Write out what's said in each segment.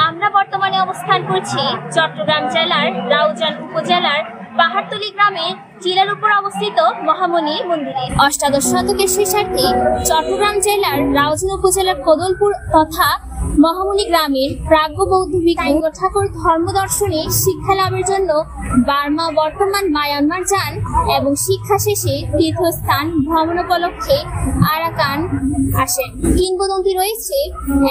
আমরা বর্তমানে অবস্থান করছি চট্টগ্রাম জেলার রাউজান উপজেলার পাহাড়তলী গ্রামে টিলার উপর অবস্থিত মহামণি মন্দিরে। অষ্টাদশ শতকের শেষার্ধে চট্টগ্রাম জেলার রাউজান উপজেলার কোদলপুর তথা মহামণি গ্রামের প্রাজ্ঞ বৌদ্ধ ভিক্ষু ঠাকুর ধর্ম দর্শনে শিক্ষা লাভের জন্য বার্মা বর্তমান মায়ানমার যান এবং শিক্ষা শেষে তীর্থস্থান ভ্রমণ উপলক্ষে আরাকান আসেন। কিংবদন্তি রয়েছে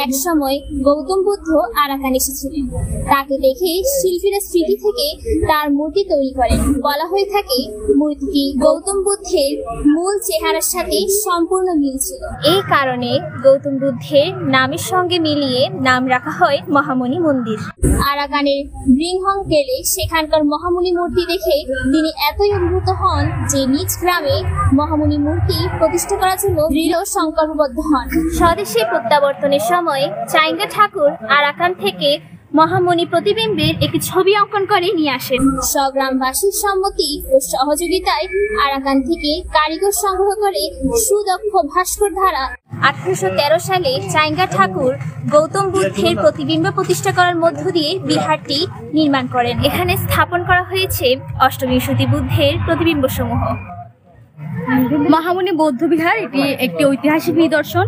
এক সময় গৌতম বুদ্ধ আরাকান এসেছিলেন, তাকে দেখে শিল্পীরা স্মৃতি থেকে তার মূর্তি তৈরি করেন। বলা হয়ে থাকে মূর্তিটি গৌতম বুদ্ধের মূল চেহারার সাথে সম্পূর্ণ মিল ছিল। এই কারণে গৌতম বুদ্ধের নামের সঙ্গে মিলিয়ে নাম রাখা হয় মহামণি মন্দির। আরাকানের ব্রিংহং গেলে সেখানকার মহামণি মূর্তি দেখে তিনি এতই অভিভূত হন যে নিজ গ্রামে মহামণি মূর্তি প্রতিষ্ঠা করার জন্য দৃঢ় সংকল্পবদ্ধ হন। স্বদেশে প্রত্যাবর্তনের সময় চাইঙ্গা ঠাকুর আরাকান থেকে মহামণি প্রতিবিম্বের একটি ছবি অঙ্কন করে নিয়ে আসেন। স্বগ্রামবাসীর সম্মতি ও সহযোগিতায় আরাকান থেকে কারিগর সংগ্রহ করে সুদক্ষ ভাস্কর দ্বারা 1813 সালে চাইঙ্গা ঠাকুর গৌতম বুদ্ধের প্রতিবিম্ব প্রতিষ্ঠা করার মধ্য দিয়ে বিহারটি নির্মাণ করেন। এখানে স্থাপন করা হয়েছে অষ্টবিংশতি বুদ্ধের প্রতিবিম্ব সমূহ। মহামণি বৌদ্ধ বিহার এটি একটি ঐতিহাসিক নিদর্শন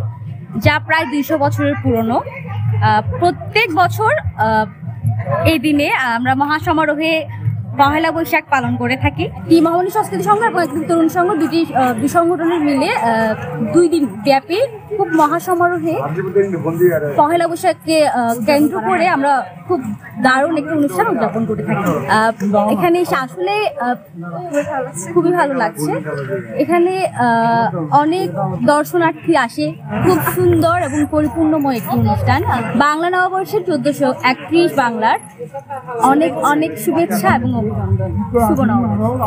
যা প্রায় 200 বছরের পুরনো। প্রত্যেক বছর এই দিনে আমরা মহাসমারোহে পহেলা বৈশাখ পালন করে থাকি। এই মহামণি সংস্কৃতি সংঘ এবং তরুণ সংঘ দুই সংগঠনের মিলে 2 দিন ব্যাপী খুব মহাসমারোহে পহেলা বৈশাখকে কেন্দ্র করে আমরা খুব দারুণ একটি অনুষ্ঠান উদযাপন করে থাকি। এখানে এসে আসলে খুবই ভালো লাগছে। এখানে অনেক দর্শনার্থী আসে। খুব সুন্দর এবং পরিপূর্ণময় একটি অনুষ্ঠান। বাংলা নববর্ষের 1431 বাংলার অনেক অনেক শুভেচ্ছা এবং অভিনন্দন। শুভ নববর্ষ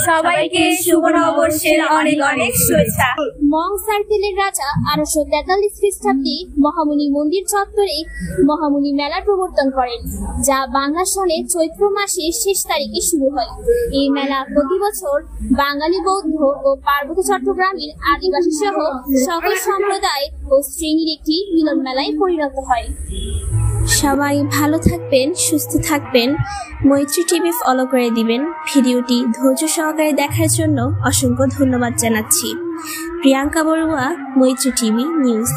সবাইকে। শুভ নববর্ষের অনেক অনেক শুভেচ্ছা। মং সার্কেলের রাজা 1843 খ্রিস্টাব্দে মহামণি মন্দির চত্বরে মহামণি মেলার প্রবর্তন করেন, যা বাংলা সনে চৈত্র মাসের শেষ তারিখে শুরু হয়। এই মেলা প্রতি বছর বাঙালি বৌদ্ধ ও পার্বত্য চট্টগ্রামের আদিবাসী সহ সকল সম্প্রদায় ও শ্রেণীর একটি মিলন মেলায় পরিণত হয়। সবাই ভালো থাকবেন, সুস্থ থাকবেন। মৈত্রী টিভি ফলো করে দিবেন। ভিডিওটি ধৈর্য সহকারে দেখার জন্য অসংখ্য ধন্যবাদ জানাচ্ছি। প্রিয়াঙ্কা বড়ুয়া, মৈত্রী টিভি নিউজ।